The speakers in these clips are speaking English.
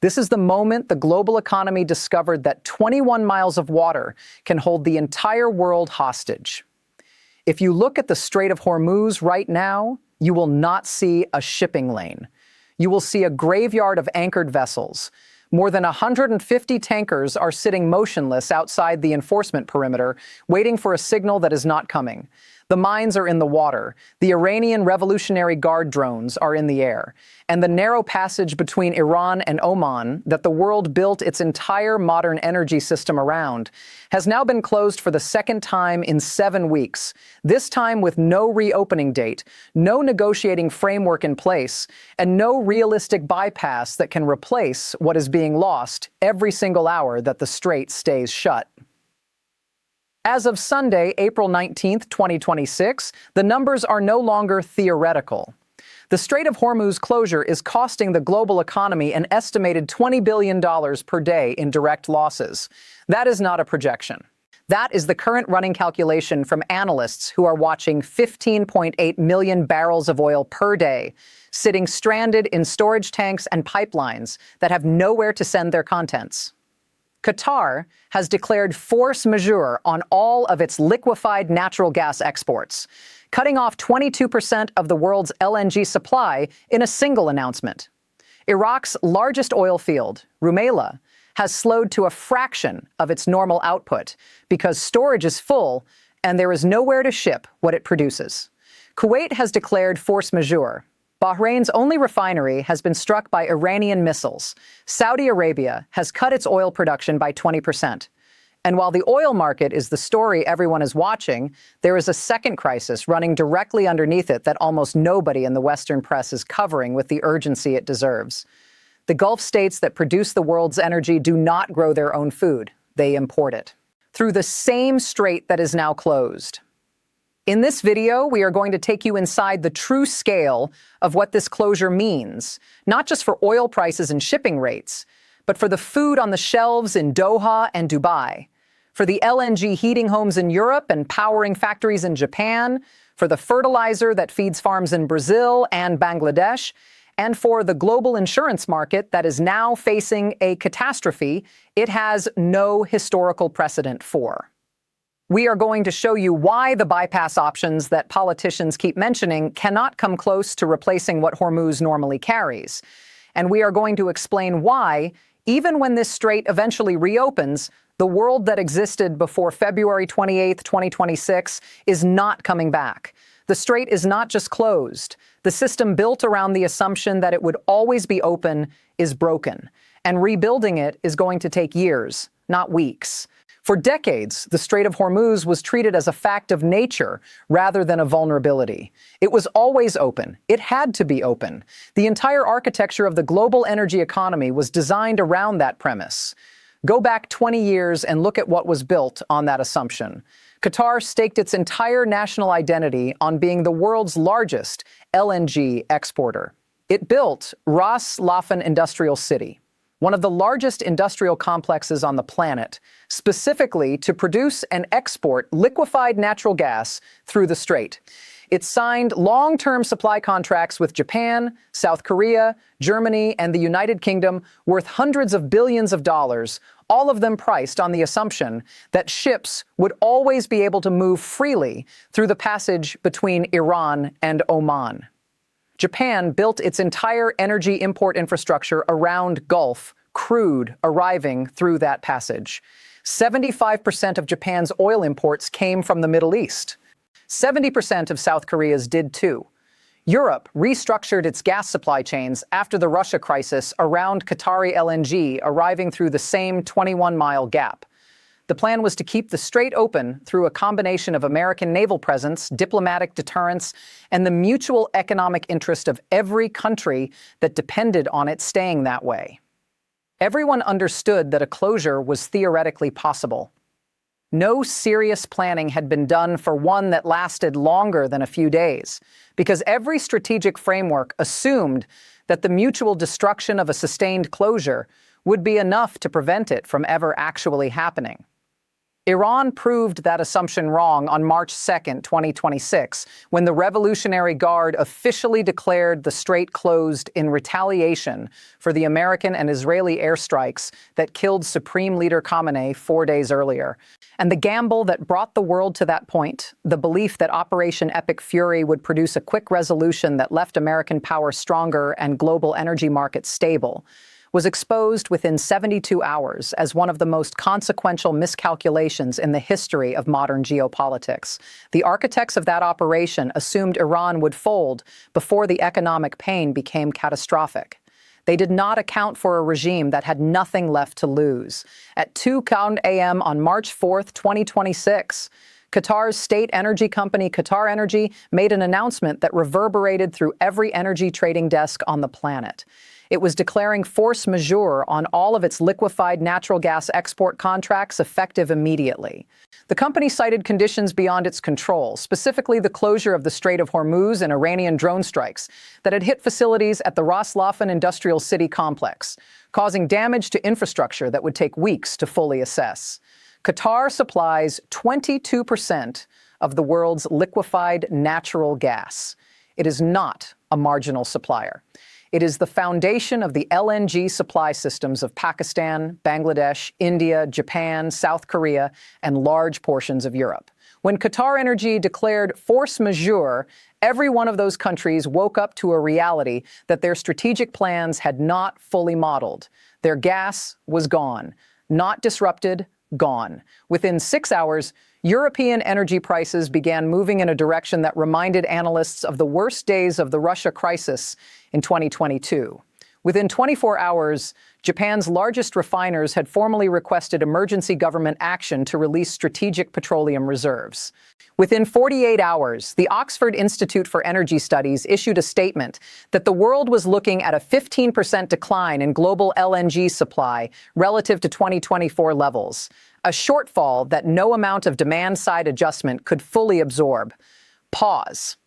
This is the moment the global economy discovered that 21 miles of water can hold the entire world hostage. If you look at the Strait of Hormuz right now, you will not see a shipping lane. You will see a graveyard of anchored vessels. More than 150 tankers are sitting motionless outside the enforcement perimeter, waiting for a signal that is not coming. The mines are in the water, the Iranian Revolutionary Guard drones are in the air, and the narrow passage between Iran and Oman that the world built its entire modern energy system around has now been closed for the second time in 7 weeks, this time with no reopening date, no negotiating framework in place, and no realistic bypass that can replace what is being lost every single hour that the strait stays shut. As of Sunday, April 19, 2026, the numbers are no longer theoretical. The Strait of Hormuz closure is costing the global economy an estimated $20 billion per day in direct losses. That is not a projection. That is the current running calculation from analysts who are watching 15.8 million barrels of oil per day, sitting stranded in storage tanks and pipelines that have nowhere to send their contents. Qatar has declared force majeure on all of its liquefied natural gas exports, cutting off 22% of the world's LNG supply in a single announcement. Iraq's largest oil field, Rumaila, has slowed to a fraction of its normal output because storage is full and there is nowhere to ship what it produces. Kuwait has declared force majeure. Bahrain's only refinery has been struck by Iranian missiles. Saudi Arabia has cut its oil production by 20%. And while the oil market is the story everyone is watching, there is a second crisis running directly underneath it that almost nobody in the Western press is covering with the urgency it deserves. The Gulf states that produce the world's energy do not grow their own food. They import it through the same strait that is now closed. In this video, we are going to take you inside the true scale of what this closure means, not just for oil prices and shipping rates, but for the food on the shelves in Doha and Dubai, for the LNG heating homes in Europe and powering factories in Japan, for the fertilizer that feeds farms in Brazil and Bangladesh, and for the global insurance market that is now facing a catastrophe it has no historical precedent for. We are going to show you why the bypass options that politicians keep mentioning cannot come close to replacing what Hormuz normally carries. And we are going to explain why, even when this strait eventually reopens, the world that existed before February 28, 2026 is not coming back. The strait is not just closed. The system built around the assumption that it would always be open is broken. And rebuilding it is going to take years, not weeks. For decades, the Strait of Hormuz was treated as a fact of nature rather than a vulnerability. It was always open. It had to be open. The entire architecture of the global energy economy was designed around that premise. Go back 20 years and look at what was built on that assumption. Qatar staked its entire national identity on being the world's largest LNG exporter. It built Ras Laffan Industrial City, one of the largest industrial complexes on the planet, specifically to produce and export liquefied natural gas through the strait. It signed long-term supply contracts with Japan, South Korea, Germany, and the United Kingdom worth hundreds of billions of dollars, all of them priced on the assumption that ships would always be able to move freely through the passage between Iran and Oman. Japan built its entire energy import infrastructure around Gulf crude arriving through that passage. 75% of Japan's oil imports came from the Middle East. 70% of South Korea's did too. Europe restructured its gas supply chains after the Russia crisis around Qatari LNG arriving through the same 21-mile gap. The plan was to keep the strait open through a combination of American naval presence, diplomatic deterrence, and the mutual economic interest of every country that depended on it staying that way. Everyone understood that a closure was theoretically possible. No serious planning had been done for one that lasted longer than a few days, because every strategic framework assumed that the mutual destruction of a sustained closure would be enough to prevent it from ever actually happening. Iran proved that assumption wrong on March 2, 2026, when the Revolutionary Guard officially declared the strait closed in retaliation for the American and Israeli airstrikes that killed Supreme Leader Khamenei 4 days earlier. And the gamble that brought the world to that point, the belief that Operation Epic Fury would produce a quick resolution that left American power stronger and global energy markets stable, was exposed within 72 hours as one of the most consequential miscalculations in the history of modern geopolitics. The architects of that operation assumed Iran would fold before the economic pain became catastrophic. They did not account for a regime that had nothing left to lose. At 2 a.m. on March 4, 2026, Qatar's state energy company, QatarEnergy, made an announcement that reverberated through every energy trading desk on the planet. It was declaring force majeure on all of its liquefied natural gas export contracts effective immediately. The company cited conditions beyond its control, specifically the closure of the Strait of Hormuz and Iranian drone strikes that had hit facilities at the Ras Laffan industrial city complex, causing damage to infrastructure that would take weeks to fully assess. Qatar supplies 22% of the world's liquefied natural gas. It is not a marginal supplier. It is the foundation of the LNG supply systems of Pakistan, Bangladesh, India, Japan, South Korea, and large portions of Europe. When QatarEnergy declared force majeure, every one of those countries woke up to a reality that their strategic plans had not fully modeled. Their gas was gone, not disrupted, gone. Within 6 hours, European energy prices began moving in a direction that reminded analysts of the worst days of the Russia crisis in 2022. Within 24 hours, Japan's largest refiners had formally requested emergency government action to release strategic petroleum reserves. Within 48 hours, the Oxford Institute for Energy Studies issued a statement that the world was looking at a 15% decline in global LNG supply relative to 2024 levels, a shortfall that no amount of demand-side adjustment could fully absorb. Pause.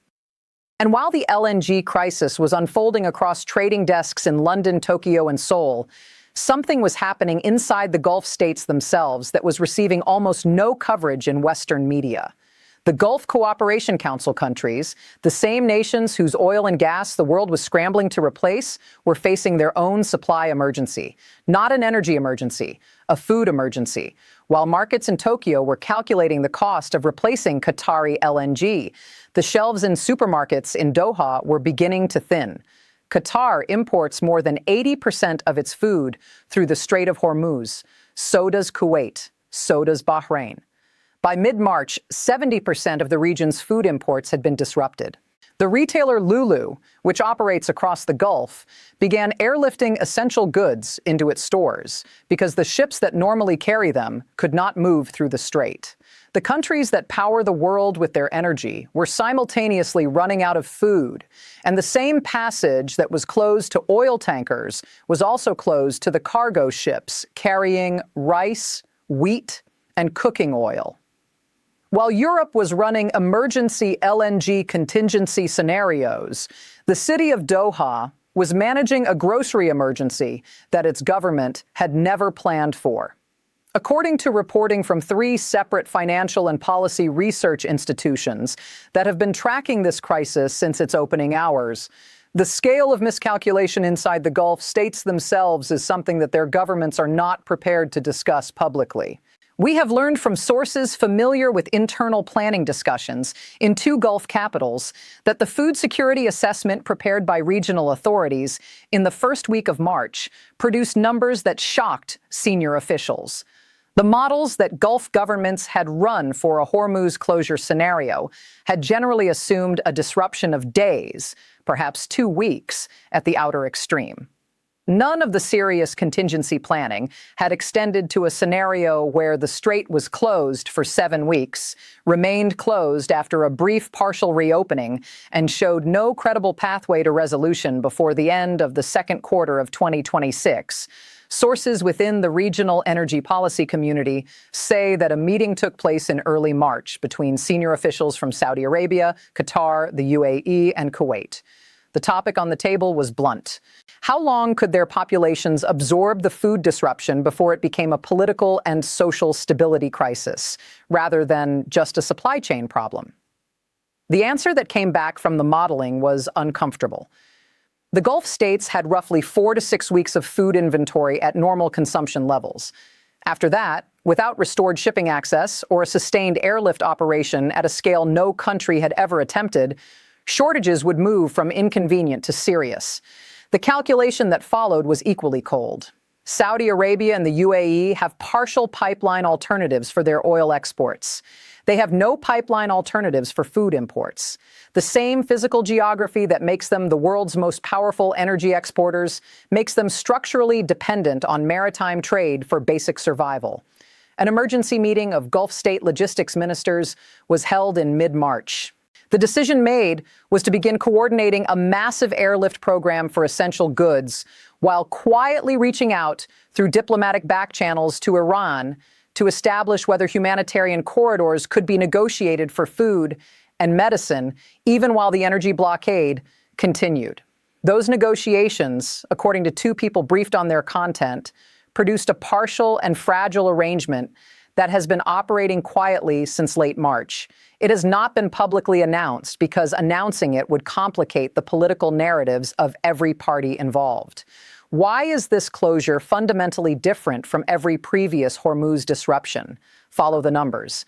And while the LNG crisis was unfolding across trading desks in London, Tokyo, and Seoul, something was happening inside the Gulf states themselves that was receiving almost no coverage in Western media. The Gulf Cooperation Council countries, the same nations whose oil and gas the world was scrambling to replace, were facing their own supply emergency. Not an energy emergency, a food emergency. While markets in Tokyo were calculating the cost of replacing Qatari LNG, the shelves in supermarkets in Doha were beginning to thin. Qatar imports more than 80% of its food through the Strait of Hormuz. So does Kuwait. So does Bahrain. By mid-March, 70% of the region's food imports had been disrupted. The retailer Lulu, which operates across the Gulf, began airlifting essential goods into its stores because the ships that normally carry them could not move through the strait. The countries that power the world with their energy were simultaneously running out of food, and the same passage that was closed to oil tankers was also closed to the cargo ships carrying rice, wheat, and cooking oil. While Europe was running emergency LNG contingency scenarios, the city of Doha was managing a grocery emergency that its government had never planned for. According to reporting from 3 separate financial and policy research institutions that have been tracking this crisis since its opening hours, the scale of miscalculation inside the Gulf states themselves is something that their governments are not prepared to discuss publicly. We have learned from sources familiar with internal planning discussions in 2 Gulf capitals that the food security assessment prepared by regional authorities in the first week of March produced numbers that shocked senior officials. The models that Gulf governments had run for a Hormuz closure scenario had generally assumed a disruption of days, perhaps 2 weeks, at the outer extreme. None of the serious contingency planning had extended to a scenario where the strait was closed for 7 weeks, remained closed after a brief partial reopening, and showed no credible pathway to resolution before the end of the second quarter of 2026. Sources within the regional energy policy community say that a meeting took place in early March between senior officials from Saudi Arabia, Qatar, the UAE, and Kuwait. The topic on the table was blunt. How long could their populations absorb the food disruption before it became a political and social stability crisis, rather than just a supply chain problem? The answer that came back from the modeling was uncomfortable. The Gulf states had roughly 4 to 6 weeks of food inventory at normal consumption levels. After that, without restored shipping access or a sustained airlift operation at a scale no country had ever attempted, shortages would move from inconvenient to serious. The calculation that followed was equally cold. Saudi Arabia and the UAE have partial pipeline alternatives for their oil exports. They have no pipeline alternatives for food imports. The same physical geography that makes them the world's most powerful energy exporters makes them structurally dependent on maritime trade for basic survival. An emergency meeting of Gulf state logistics ministers was held in mid-March. The decision made was to begin coordinating a massive airlift program for essential goods while quietly reaching out through diplomatic back channels to Iran to establish whether humanitarian corridors could be negotiated for food and medicine, even while the energy blockade continued. Those negotiations, according to 2 people briefed on their content, produced a partial and fragile arrangement that has been operating quietly since late March. It has not been publicly announced because announcing it would complicate the political narratives of every party involved. Why is this closure fundamentally different from every previous Hormuz disruption? Follow the numbers.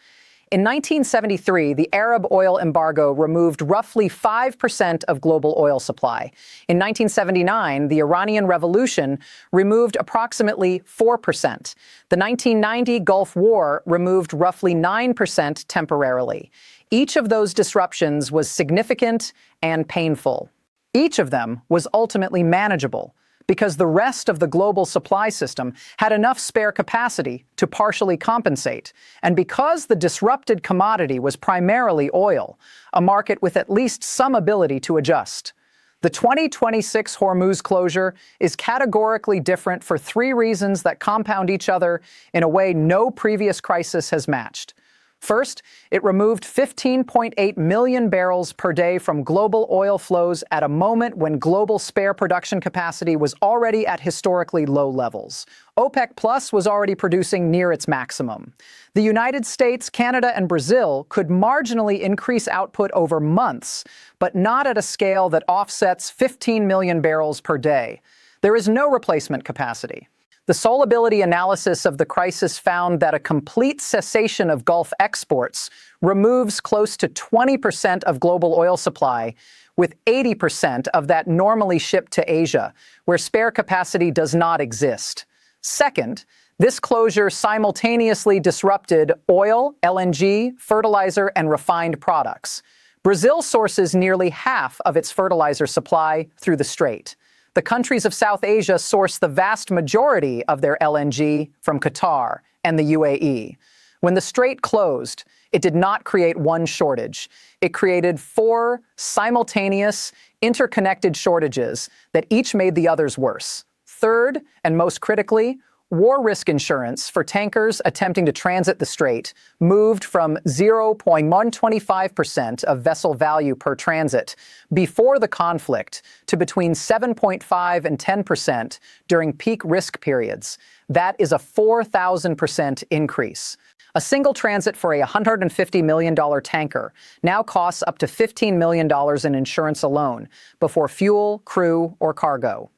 In 1973, the Arab oil embargo removed roughly 5% of global oil supply. In 1979, the Iranian Revolution removed approximately 4%. The 1990 Gulf War removed roughly 9% temporarily. Each of those disruptions was significant and painful. Each of them was ultimately manageable, because the rest of the global supply system had enough spare capacity to partially compensate, and because the disrupted commodity was primarily oil, a market with at least some ability to adjust. The 2026 Hormuz closure is categorically different for 3 reasons that compound each other in a way no previous crisis has matched. First, it removed 15.8 million barrels per day from global oil flows at a moment when global spare production capacity was already at historically low levels. OPEC Plus was already producing near its maximum. The United States, Canada, and Brazil could marginally increase output over months, but not at a scale that offsets 15 million barrels per day. There is no replacement capacity. The solability analysis of the crisis found that a complete cessation of Gulf exports removes close to 20% of global oil supply, with 80% of that normally shipped to Asia, where spare capacity does not exist. Second, this closure simultaneously disrupted oil, LNG, fertilizer, and refined products. Brazil sources nearly half of its fertilizer supply through the strait. The countries of South Asia source the vast majority of their LNG from Qatar and the UAE. When the strait closed, it did not create one shortage. It created 4 simultaneous, interconnected shortages that each made the others worse. Third, and most critically, war risk insurance for tankers attempting to transit the strait moved from 0.125% of vessel value per transit before the conflict to between 7.5 and 10% during peak risk periods. That is a 4,000% increase. A single transit for a $150 million tanker now costs up to $15 million in insurance alone, before fuel, crew, or cargo.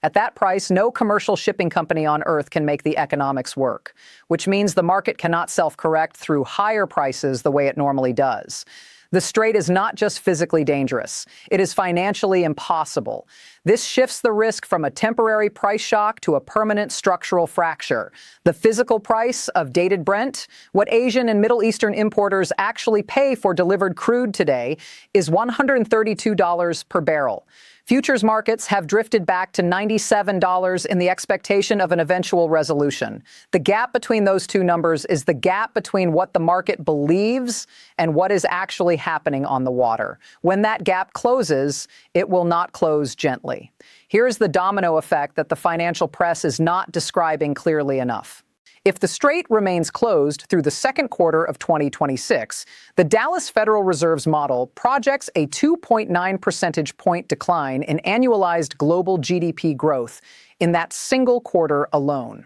At that price, no commercial shipping company on Earth can make the economics work, which means the market cannot self-correct through higher prices the way it normally does. The strait is not just physically dangerous, it is financially impossible. This shifts the risk from a temporary price shock to a permanent structural fracture. The physical price of dated Brent, what Asian and Middle Eastern importers actually pay for delivered crude today, is $132 per barrel. Futures markets have drifted back to $97 in the expectation of an eventual resolution. The gap between those 2 numbers is the gap between what the market believes and what is actually happening on the water. When that gap closes, it will not close gently. Here's the domino effect that the financial press is not describing clearly enough. If the strait remains closed through the second quarter of 2026, the Dallas Federal Reserve's model projects a 2.9 percentage point decline in annualized global GDP growth in that single quarter alone.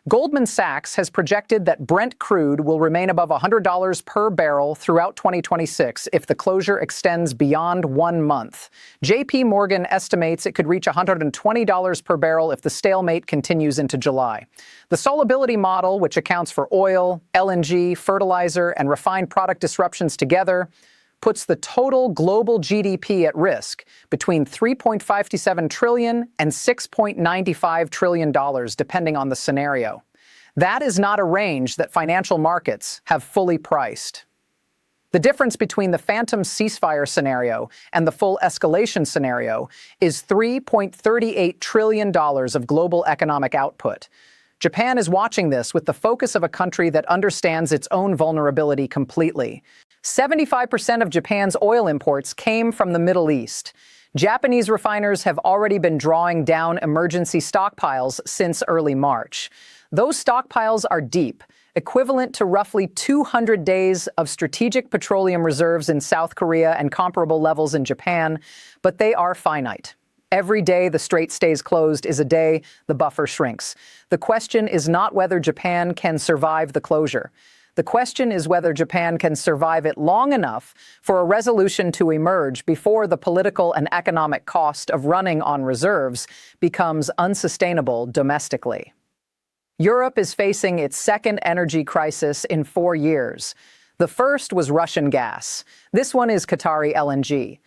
Goldman Sachs has projected that Brent crude will remain above $100 per barrel throughout 2026 if the closure extends beyond 1 month. JP Morgan estimates it could reach $120 per barrel if the stalemate continues into July. The solubility model, which accounts for oil, LNG, fertilizer, and refined product disruptions together, puts the total global GDP at risk between $3.57 trillion and $6.95 trillion, depending on the scenario. That is not a range that financial markets have fully priced. The difference between the phantom ceasefire scenario and the full escalation scenario is $3.38 trillion of global economic output. Japan is watching this with the focus of a country that understands its own vulnerability completely. 75% of Japan's oil imports came from the Middle East. Japanese refiners have already been drawing down emergency stockpiles since early March. Those stockpiles are deep, equivalent to roughly 200 days of strategic petroleum reserves in South Korea and comparable levels in Japan, but they are finite. Every day the strait stays closed is a day the buffer shrinks. The question is not whether Japan can survive the closure. The question is whether Japan can survive it long enough for a resolution to emerge before the political and economic cost of running on reserves becomes unsustainable domestically. Europe is facing its second energy crisis in 4 years. The first was Russian gas. This one is Qatari LNG.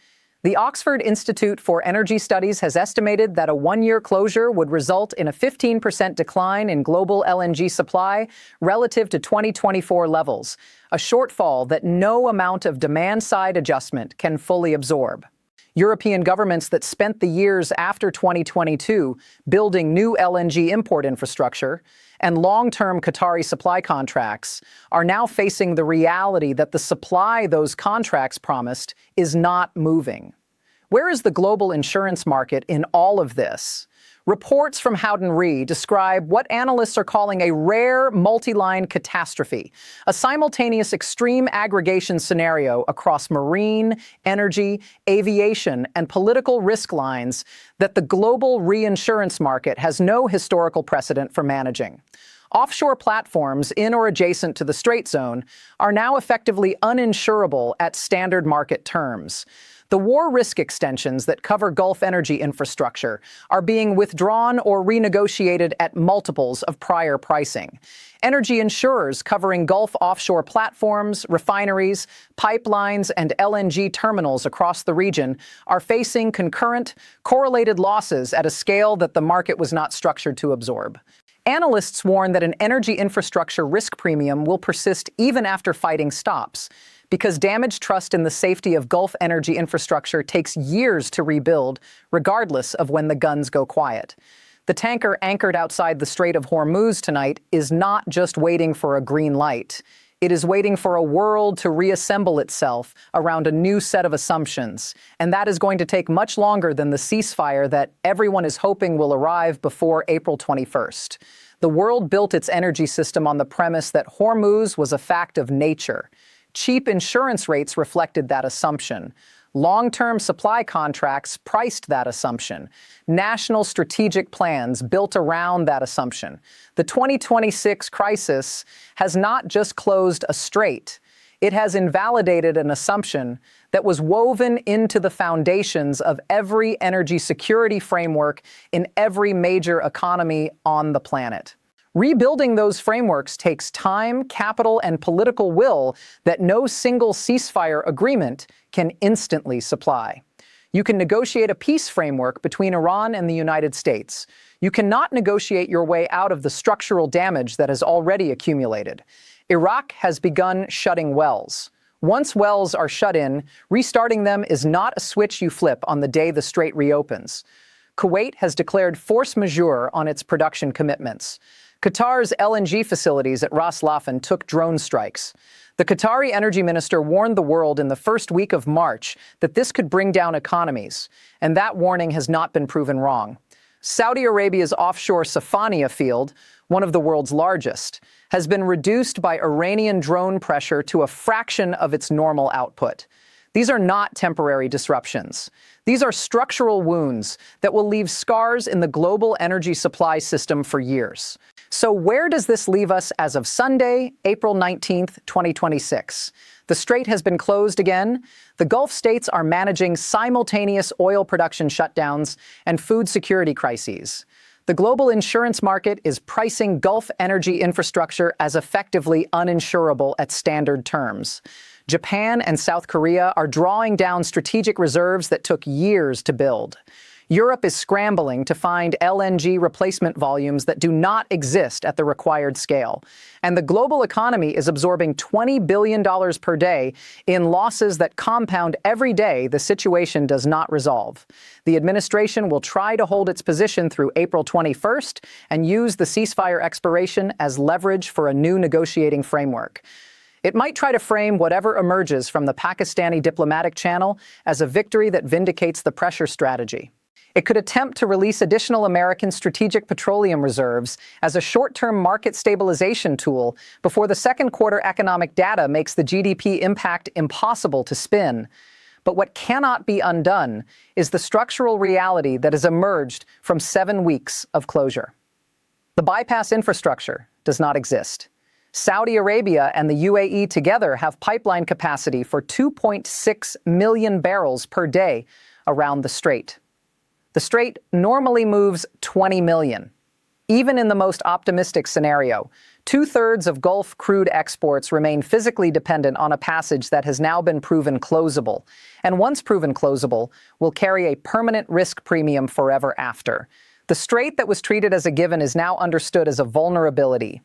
The Oxford Institute for Energy Studies has estimated that a 1-year closure would result in a 15% decline in global LNG supply relative to 2024 levels, a shortfall that no amount of demand-side adjustment can fully absorb. European governments that spent the years after 2022 building new LNG import infrastructure and long-term Qatari supply contracts are now facing the reality that the supply those contracts promised is not moving. Where is the global insurance market in all of this? Reports from Howden Re describe what analysts are calling a rare multi-line catastrophe, a simultaneous extreme aggregation scenario across marine, energy, aviation, and political risk lines that the global reinsurance market has no historical precedent for managing. Offshore platforms in or adjacent to the Strait Zone are now effectively uninsurable at standard market terms. The war risk extensions that cover Gulf energy infrastructure are being withdrawn or renegotiated at multiples of prior pricing. Energy insurers covering Gulf offshore platforms, refineries, pipelines, and LNG terminals across the region are facing concurrent, correlated losses at a scale that the market was not structured to absorb. Analysts warn that an energy infrastructure risk premium will persist even after fighting stops, because damaged trust in the safety of Gulf energy infrastructure takes years to rebuild, regardless of when the guns go quiet. The tanker anchored outside the Strait of Hormuz tonight is not just waiting for a green light. It is waiting for a world to reassemble itself around a new set of assumptions, and that is going to take much longer than the ceasefire that everyone is hoping will arrive before April 21st. The world built its energy system on the premise that Hormuz was a fact of nature. Cheap insurance rates reflected that assumption. Long-term supply contracts priced that assumption. National strategic plans built around that assumption. The 2026 crisis has not just closed a strait. It has invalidated an assumption that was woven into the foundations of every energy security framework in every major economy on the planet. Rebuilding those frameworks takes time, capital, and political will that no single ceasefire agreement can instantly supply. You can negotiate a peace framework between Iran and the United States. You cannot negotiate your way out of the structural damage that has already accumulated. Iraq has begun shutting wells. Once wells are shut in, restarting them is not a switch you flip on the day the strait reopens. Kuwait has declared force majeure on its production commitments. Qatar's LNG facilities at Ras Laffan took drone strikes. The Qatari energy minister warned the world in the first week of March that this could bring down economies, and that warning has not been proven wrong. Saudi Arabia's offshore Safaniya field, one of the world's largest, has been reduced by Iranian drone pressure to a fraction of its normal output. These are not temporary disruptions. These are structural wounds that will leave scars in the global energy supply system for years. So where does this leave us as of Sunday, April 19th, 2026? The Strait has been closed again. The Gulf states are managing simultaneous oil production shutdowns and food security crises. The global insurance market is pricing Gulf energy infrastructure as effectively uninsurable at standard terms. Japan and South Korea are drawing down strategic reserves that took years to build. Europe is scrambling to find LNG replacement volumes that do not exist at the required scale. And the global economy is absorbing $20 billion per day in losses that compound every day the situation does not resolve. The administration will try to hold its position through April 21st and use the ceasefire expiration as leverage for a new negotiating framework. It might try to frame whatever emerges from the Pakistani diplomatic channel as a victory that vindicates the pressure strategy. It could attempt to release additional American strategic petroleum reserves as a short-term market stabilization tool before the second quarter economic data makes the GDP impact impossible to spin. But what cannot be undone is the structural reality that has emerged from 7 weeks of closure. The bypass infrastructure does not exist. Saudi Arabia and the UAE together have pipeline capacity for 2.6 million barrels per day around the Strait. The Strait normally moves 20 million. Even in the most optimistic scenario, 2/3 of Gulf crude exports remain physically dependent on a passage that has now been proven closable, and once proven closable, will carry a permanent risk premium forever after. The Strait that was treated as a given is now understood as a vulnerability.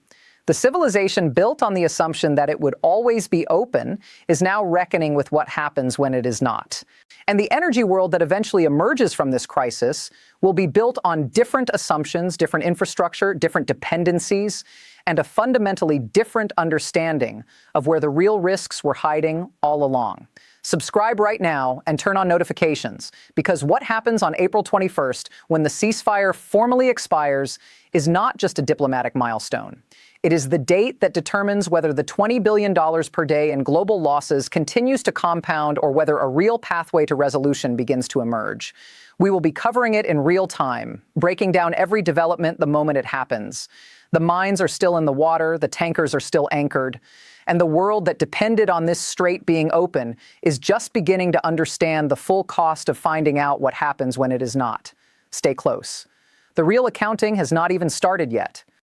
The civilization built on the assumption that it would always be open is now reckoning with what happens when it is not. And the energy world that eventually emerges from this crisis will be built on different assumptions, different infrastructure, different dependencies, and a fundamentally different understanding of where the real risks were hiding all along. Subscribe right now and turn on notifications, because what happens on April 21st when the ceasefire formally expires is not just a diplomatic milestone. It is the date that determines whether the $20 billion per day in global losses continues to compound or whether a real pathway to resolution begins to emerge. We will be covering it in real time, breaking down every development the moment it happens. The mines are still in the water, the tankers are still anchored, and the world that depended on this strait being open is just beginning to understand the full cost of finding out what happens when it is not. Stay close. The real accounting has not even started yet.